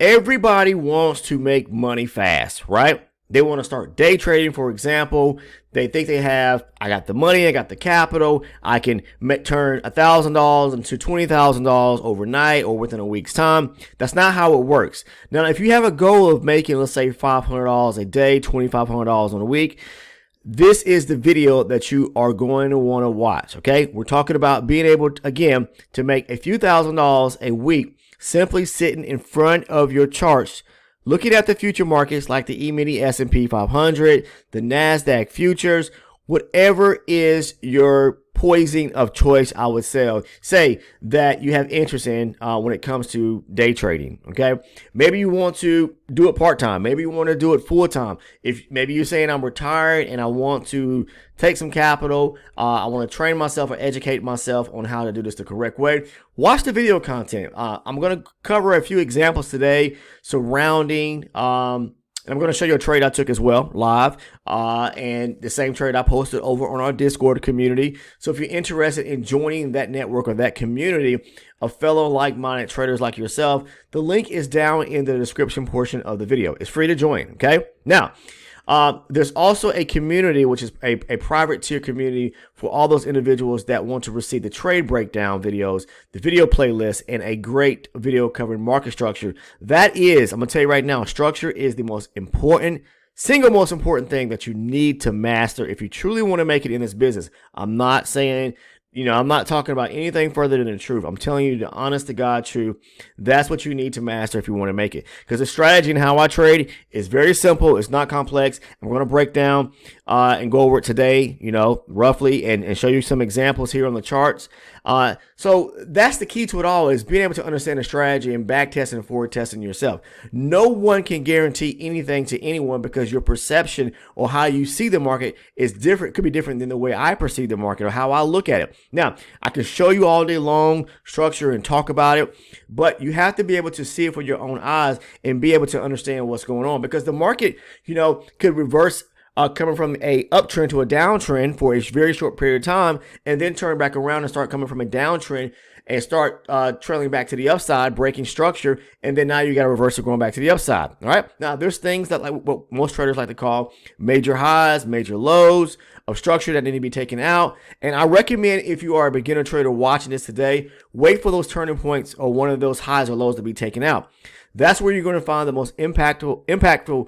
Everybody wants to make money fast, right? They want to start day trading, for example. They think I got the money, I got the capital, I can turn $1,000 into $20,000 overnight or within a week's time. That's not how it works. Now, if you have a goal of making, let's say, $500 a day, $2,500 on a week, this is the video that you are going to want to watch, okay? We're talking about being able, again, to make a few $1,000s a week simply sitting in front of your charts, looking at the future markets like the E-mini S&P 500, the NASDAQ futures, whatever is your poison of choice, I would say that you have interest in when it comes to day trading, okay? Maybe you want to do it part-time. Maybe you want to do it full-time. If maybe you're saying I'm retired and I want to take some capital, I want to train myself or educate myself on how to do this the correct way, watch the video content. I'm going to cover a few examples today surrounding and I'm going to show you a trade I took as well, live, and the same trade I posted over on our Discord community. So if you're interested in joining that network or that community of fellow like-minded traders like yourself, the link is down in the description portion of the video. It's free to join, okay? Now, there's also a community, which is a private tier community for all those individuals that want to receive the trade breakdown videos, the video playlist, and a great video covering market structure. That is, I'm going to tell you right now, structure is the single most important thing that you need to master if you truly want to make it in this business. I'm not saying, I'm not talking about anything further than the truth. I'm telling you the honest to God truth. That's what you need to master if you want to make it. Because the strategy and how I trade is very simple. It's not complex. And we're going to break down and go over it today, roughly, and show you some examples here on the charts. So that's the key to it all, is being able to understand the strategy and back testing and forward testing yourself. No one can guarantee anything to anyone because your perception or how you see the market is different, could be different than the way I perceive the market or how I look at it. Now, I can show you all day long structure and talk about it, but you have to be able to see it with your own eyes and be able to understand what's going on, because the market, could reverse coming from a uptrend to a downtrend for a very short period of time, and then turn back around and start coming from a downtrend and start trailing back to the upside, breaking structure, and then now you got to reverse it going back to the upside. All right. Now, there's things that, like what most traders like to call major highs, major lows of structure that need to be taken out. And I recommend, if you are a beginner trader watching this today, wait for those turning points or one of those highs or lows to be taken out. That's where you're going to find the most impactful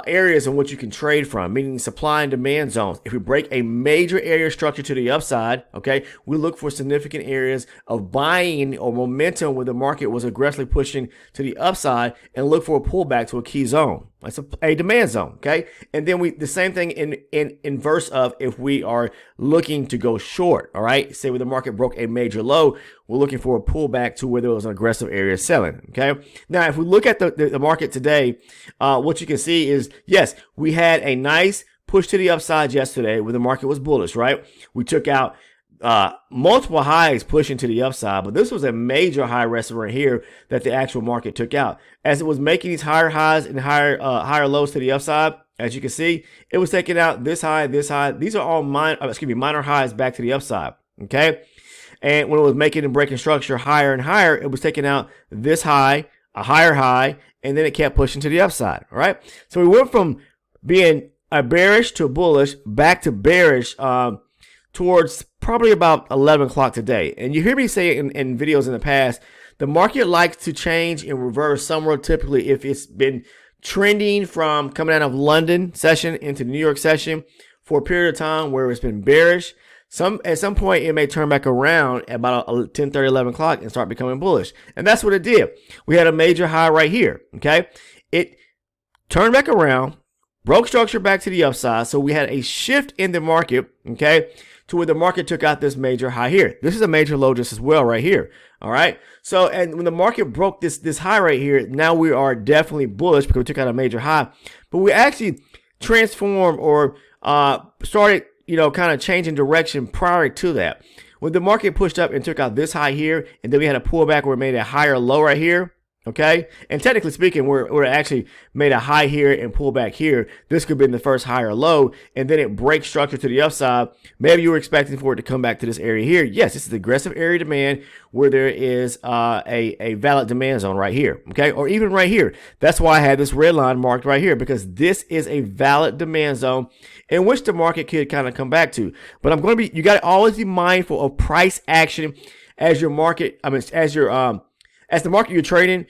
areas in which you can trade from, meaning supply and demand zones. If we break a major area structure to the upside, okay, we look for significant areas of buying or momentum where the market was aggressively pushing to the upside, and look for a pullback to a key zone. That's a demand zone, okay? And then the same thing in inverse of if we are looking to go short, all right? Say where the market broke a major low, we're looking for a pullback to where there was an aggressive area selling, okay? Now, if we look at the market today, what you can see is, yes, we had a nice push to the upside yesterday where the market was bullish, right? We took out multiple highs pushing to the upside, but this was a major high restaurant here that the actual market took out. As it was making these higher highs and higher lows to the upside, as you can see, it was taking out this high, this high. These are all minor highs back to the upside, okay? And when it was making and breaking structure higher and higher, it was taking out this high, a higher high, and then it kept pushing to the upside, all right? So we went from being a bearish to bullish back to bearish towards probably about 11 o'clock today. And you hear me say in videos in the past, the market likes to change and reverse somewhere typically if it's been trending from coming out of London session into New York session for a period of time where it's been bearish. At some point, it may turn back around at about 10:30, 11 o'clock and start becoming bullish. And that's what it did. We had a major high right here, okay? It turned back around, broke structure back to the upside. So we had a shift in the market, okay, to where the market took out this major high here. This is a major low just as well right here, all right? So, and when the market broke this high right here, now we are definitely bullish because we took out a major high. But we actually transformed or started, kind of changing direction prior to that. When the market pushed up and took out this high here, and then we had a pullback where it made a higher low right here, Okay, and technically speaking, we're actually made a high here and pull back here. This could be in the first high or low, and then it breaks structure to the upside. Maybe you were expecting for it to come back to this area here. Yes, this is the aggressive area demand where there is a valid demand zone right here. Okay, or even right here. That's why I had this red line marked right here, because this is a valid demand zone in which the market could kind of come back to. But you got to always be mindful of price action as your market. As the market you're trading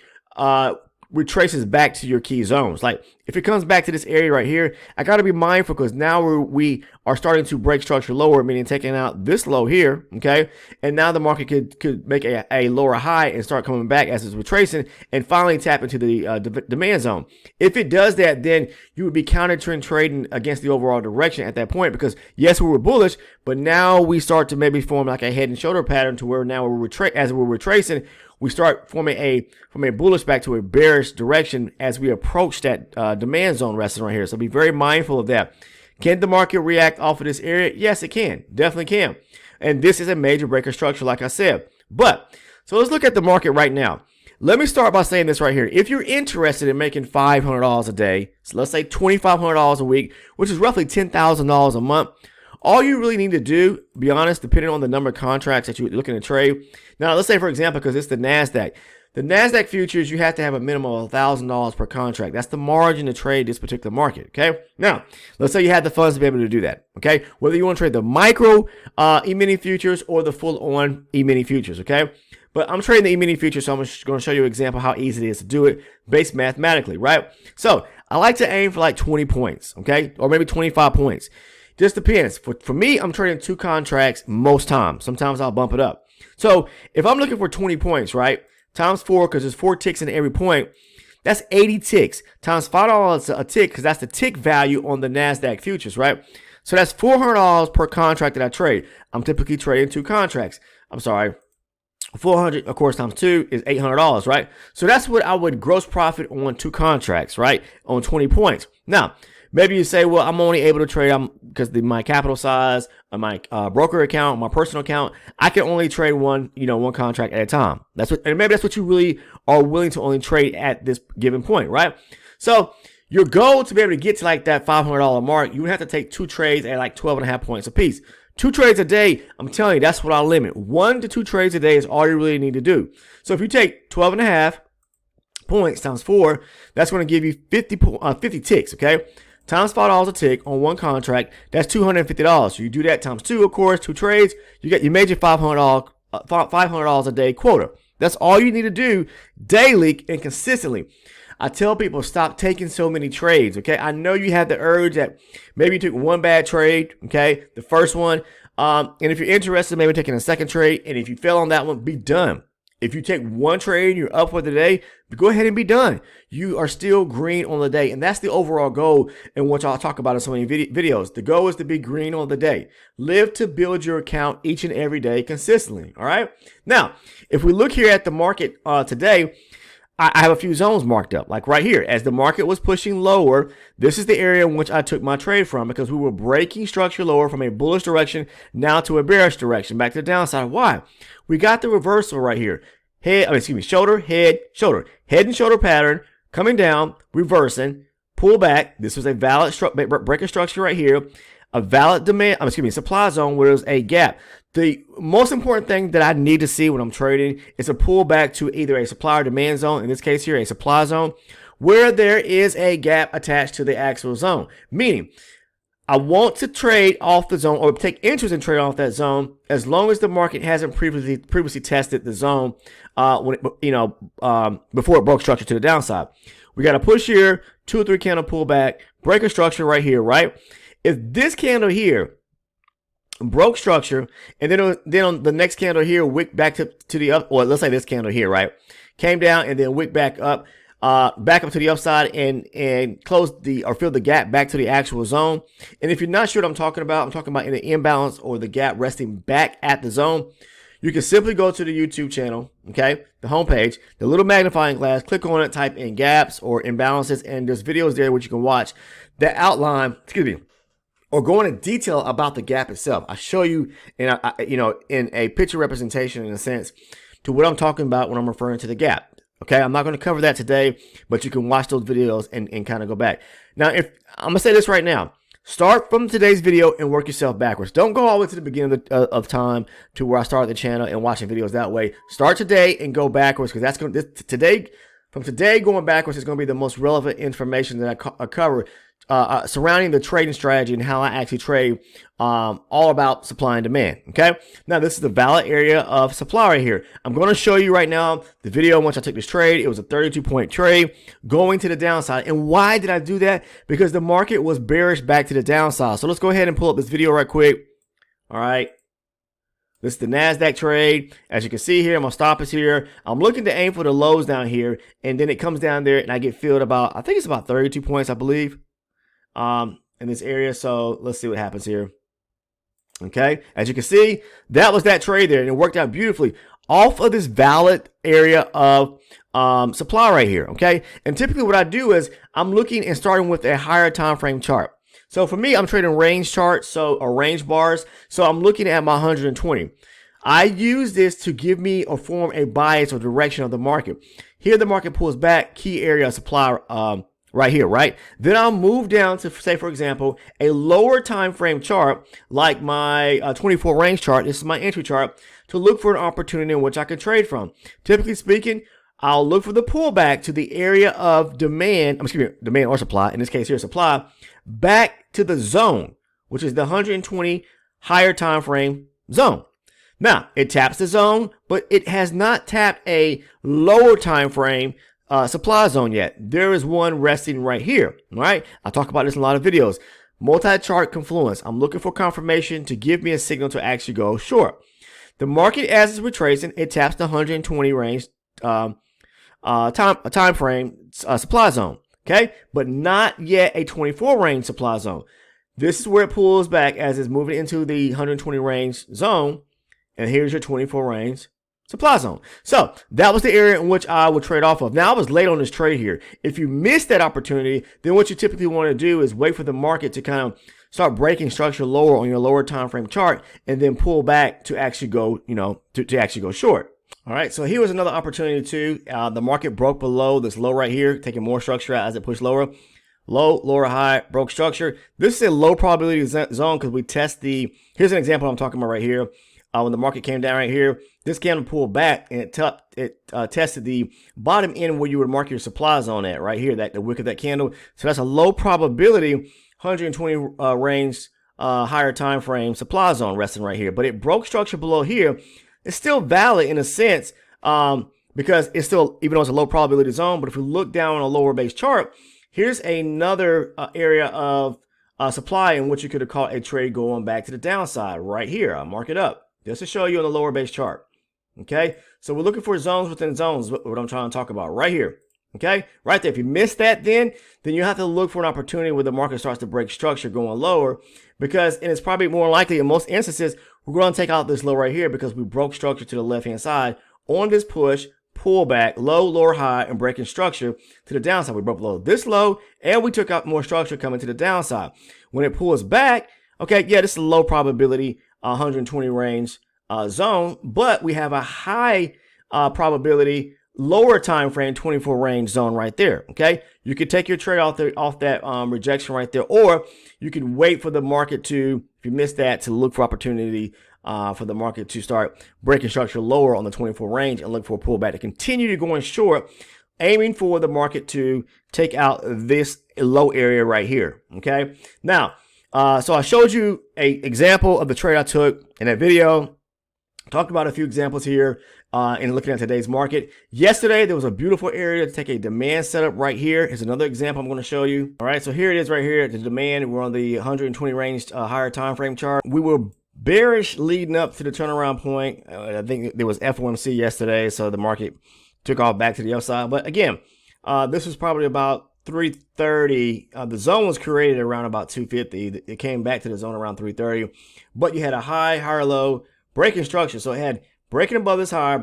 retraces back to your key zones. Like if it comes back to this area right here, I got to be mindful, because now we are starting to break structure lower, meaning taking out this low here, okay? And now the market could make a lower high and start coming back as it's retracing and finally tap into the demand zone. If it does that, then you would be counter trend trading against the overall direction at that point, because yes, we were bullish, but now we start to maybe form like a head and shoulder pattern to where now as we're retracing, we start forming from a bullish back to a bearish direction as we approach that demand zone resting right here. So be very mindful of that. Can the market react off of this area? Yes, it can. Definitely can. And this is a major breaker structure, like I said. So let's look at the market right now. Let me start by saying this right here. If you're interested in making $500 a day, so let's say $2,500 a week, which is roughly $10,000 a month, all you really need to do, be honest, depending on the number of contracts that you're looking to trade. Now, let's say, for example, because it's the NASDAQ. The NASDAQ futures, you have to have a minimum of $1,000 per contract. That's the margin to trade this particular market, okay? Now, let's say you have the funds to be able to do that, okay? Whether you want to trade the micro E-mini futures or the full-on E-mini futures, okay? But I'm trading the E-mini futures, so I'm just going to show you an example how easy it is to do it based mathematically, right? So, I like to aim for like 20 points, okay? Or maybe 25 points. Just depends. For me, I'm trading 2 contracts most times. Sometimes I'll bump it up. So if I'm looking for 20 points, right, times 4, because there's 4 ticks in every point, that's 80 ticks. Times $5 a tick, because that's the tick value on the NASDAQ futures, right? So that's $400 per contract that I trade. I'm typically trading 2 contracts. 400, of course, times 2 is $800, right? So that's what I would gross profit on 2 contracts, right, on 20 points. Now, maybe you say, well, I'm only able to trade because my capital size, my broker account, my personal account, I can only trade one contract at a time. And maybe that's what you really are willing to only trade at this given point, right? So your goal to be able to get to like that $500 mark, you would have to take 2 trades at like 12.5 points a piece. 2 trades a day, I'm telling you, that's what I'll limit. 1 to 2 trades a day is all you really need to do. So if you take 12.5 points times 4, that's going to give you 50 ticks, okay? Times $5 a tick on 1 contract, that's $250. So you do that times 2, of course, 2 trades, you made your $500 a day quota. That's all you need to do daily and consistently. I tell people, stop taking so many trades, okay? I know you have the urge that maybe you took 1 bad trade, okay? The first one. And if you're interested, maybe taking a second trade. And if you fail on that one, be done. If you take 1 trade and you're up for the day, go ahead and be done. You are still green on the day. And that's the overall goal, in which I'll talk about in so many videos. The goal is to be green on the day. Live to build your account each and every day consistently, all right? Now, if we look here at the market today, I have a few zones marked up, like right here. As the market was pushing lower, this is the area in which I took my trade from, because we were breaking structure lower from a bullish direction now to a bearish direction, back to the downside. Why? We got the reversal right here. Shoulder, head, shoulder. Head and shoulder pattern, coming down, reversing, pull back. This was a valid breaker structure right here. A valid supply zone where there's a gap. The most important thing that I need to see when I'm trading is a pullback to either a supply or demand zone, in this case here, a supply zone, where there is a gap attached to the actual zone. Meaning, I want to trade off the zone or take interest in trading off that zone as long as the market hasn't previously tested the zone before it broke structure to the downside. We got to push here, 2 or 3 candle pullback, break a structure right here, right? If this candle here broke structure, and then on the next candle here, wick back to the up, or let's say this candle here, right, came down and then wick back up to the upside and closed filled the gap back to the actual zone. And if you're not sure what I'm talking about in the imbalance or the gap resting back at the zone, you can simply go to the YouTube channel, okay, the homepage, the little magnifying glass, click on it, type in gaps or imbalances, and there's videos there which you can watch that outline, or go into detail about the gap itself. I show you in a picture representation, in a sense, to what I'm talking about when I'm referring to the gap. Okay, I'm not going to cover that today, but you can watch those videos and kind of go back. Now, if I'm going to say this right now, start from today's video and work yourself backwards. Don't go all the way to the beginning of time to where I started the channel and watching videos that way. Start today and go backwards, because that's going to from today going backwards is going to be the most relevant information that I cover surrounding the trading strategy and how I actually trade, all about supply and demand. Okay, now this is the valid area of supply right here. I'm going to show you right now the video once I took this trade. It was a 32-point trade going to the downside. And why did I do that? Because the market was bearish back to the downside. So let's go ahead and pull up this video right quick. All right. This is the NASDAQ trade. As you can see here, my stop is here. I'm looking to aim for the lows down here, and then it comes down there and I get filled about, I think it's about 32 points, I believe, in this area. So let's see what happens here. Okay, as you can see, that was that trade there, and it worked out beautifully off of this valid area of supply right here. Okay, and typically what I do is I'm looking and starting with a higher time frame chart. So for me, I'm trading range charts, or range bars. So I'm looking at my 120. I use this to give me or form a bias or direction of the market. Here the market pulls back, key area of supply right here, right? Then I'll move down to, say, for example, a lower time frame chart like my 24 range chart. This is my entry chart, to look for an opportunity in which I can trade from. Typically speaking, I'll look for the pullback to the area of demand, demand or supply, in this case here, supply, back to the zone, which is the 120 higher time frame zone. Now, it taps the zone, but it has not tapped a lower time frame supply zone yet. There is one resting right here. All right, I talk about this in a lot of videos. Multi-chart confluence. I'm looking for confirmation to give me a signal to actually go short. The market, as it's retracing, it taps the 120 range time frame supply zone. Okay, but not yet a 24 range supply zone. This is where it pulls back as it's moving into the 120 range zone, and here's your 24 range supply zone. So that was the area in which I would trade off of. Now, I was late on this trade here. If you missed that opportunity, then what you typically want to do is wait for the market to kind of start breaking structure lower on your lower time frame chart, and then pull back to actually go, to actually go short. All right, so here was another opportunity too. The market broke below this low right here, taking more structure out as it pushed lower. Low, lower, high, broke structure. This is a low probability zone because we test here's an example I'm talking about right here. When the market came down right here, this candle pulled back and it tested the bottom end where you would mark your supply zone at right here, the wick of that candle. So that's a low probability 120 range higher time frame supply zone resting right here. But it broke structure below here. It's still valid in a sense, because it's still, even though it's a low probability zone, but if we look down on a lower base chart, here's another area of supply in which you could have caught a trade going back to the downside right here. I'll mark it up just to show you on the lower base chart. Okay, so we're looking for zones within zones, what I'm trying to talk about right here. Okay, right there. If you missed that, then you have to look for an opportunity where the market starts to break structure going lower, and it's probably more likely in most instances we're going to take out this low right here because we broke structure to the left hand side on this push, pullback, low, lower, high, and breaking structure to the downside. We broke below this low and we took out more structure coming to the downside. When it pulls back, okay, yeah, this is a low probability 120 range zone, but we have a high probability lower time frame 24 range zone right there. Okay, you could take your trade off that rejection right there, or you could wait for the market to, if you missed that, to look for opportunity for the market to start breaking structure lower on the 24 range and look for a pullback to continue to going short, aiming for the market to take out this low area right here. Okay, now so I showed you a example of the trade I took in that video. Talked about a few examples here in looking at today's market. Yesterday, there was a beautiful area to take a demand setup right here. Here's another example I'm going to show you. All right, so here it is right here, the demand. We're on the 120 range higher time frame chart. We were bearish leading up to the turnaround point. I think there was FOMC yesterday, so the market took off back to the upside. But again, this was probably about 330. The zone was created around about 250. It came back to the zone around 330. But you had a high, higher low, breaking structure. So it had breaking above this high,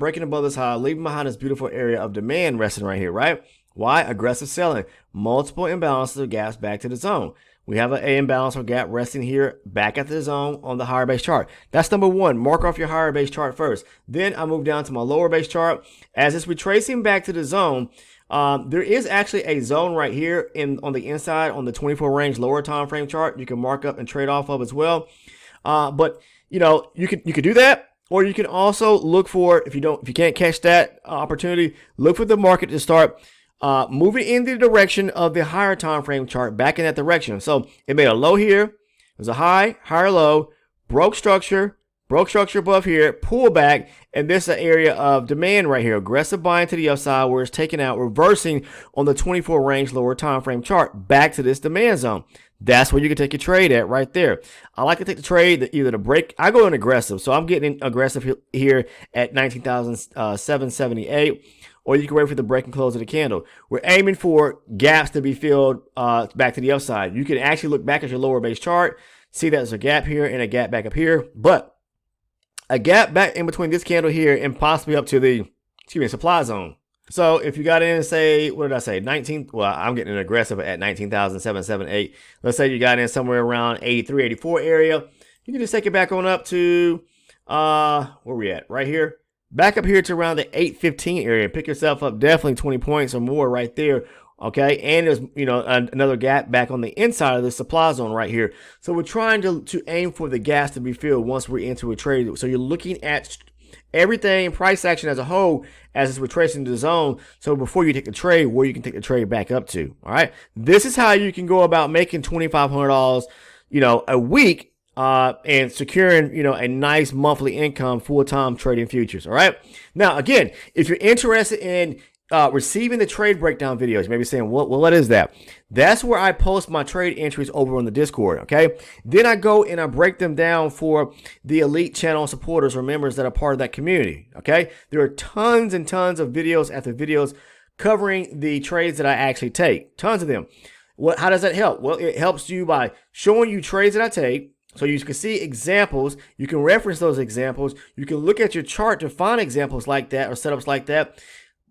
leaving behind this beautiful area of demand resting right here, right? Why? Aggressive selling. Multiple imbalances of gaps back to the zone. We have an imbalance or gap resting here back at the zone on the higher base chart. That's number one. Mark off your higher base chart first. Then I move down to my lower base chart. As it's retracing back to the zone, there is actually a zone right here on the inside on the 24 range lower time frame chart you can mark up and trade off of as well. But you know, you could do that, or you can also look for, if you can't catch that opportunity, look for the market to start moving in the direction of the higher time frame chart, back in that direction. So it made a low here, there's a high, higher low, broke structure above here, pull back, and this is an area of demand right here. Aggressive buying to the upside where it's taken out, reversing on the 24 range lower time frame chart back to this demand zone. That's where you can take your trade at right there. I like to take the trade, either the break. I go in aggressive, so I'm getting aggressive here at 19,778. Or you can wait for the break and close of the candle. We're aiming for gaps to be filled back to the upside. You can actually look back at your lower base chart, see that there's a gap here and a gap back up here, but a gap back in between this candle here and possibly up to the supply zone. So if you got in, say, what did I say, 19, well, I'm getting aggressive at 19,778. Let's say you got in somewhere around 83, 84 area. You can just take it back on up to, where we at? Right here. Back up here to around the 815 area. Pick yourself up definitely 20 points or more right there. Okay, and there's, you know, another gap back on the inside of the supply zone right here. So we're trying to aim for the gaps to be filled once we're into a trade. So you're looking at everything, price action as a whole, as it's retracing the zone. So before you take the trade, where you can take the trade back up to. All right, this is how you can go about making $2,500, you know, a week. And securing, you know, a nice monthly income full-time trading futures. All right. Now, again, if you're interested in receiving the trade breakdown videos, you may be saying, well, what is that? That's where I post my trade entries over on the Discord. Okay. Then I go and I break them down for the elite channel supporters or members that are part of that community. Okay. There are tons and tons of videos after videos covering the trades that I actually take. Tons of them. How does that help? Well, it helps you by showing you trades that I take. So you can see examples, you can reference those examples, you can look at your chart to find examples like that or setups like that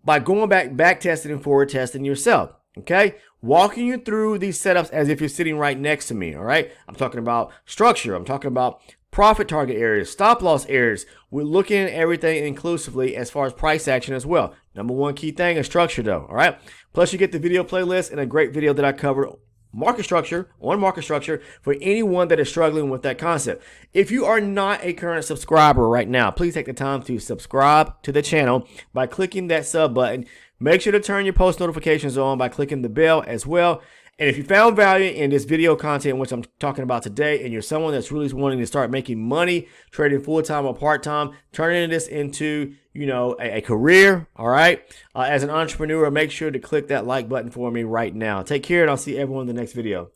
by going back testing and forward testing yourself, okay? Walking you through these setups as if you're sitting right next to me, all right? I'm talking about structure, I'm talking about profit target areas, stop loss areas. We're looking at everything inclusively as far as price action as well. Number one key thing is structure though, all right? Plus you get the video playlist and a great video that I cover market structure for anyone that is struggling with that concept. If you are not a current subscriber right now, please take the time to subscribe to the channel by clicking that sub button. Make sure to turn your post notifications on by clicking the bell as well. And if you found value in this video content, which I'm talking about today, and you're someone that's really wanting to start making money, trading full-time or part-time, turning this into, you know, a career, all right, as an entrepreneur, make sure to click that like button for me right now. Take care, and I'll see everyone in the next video.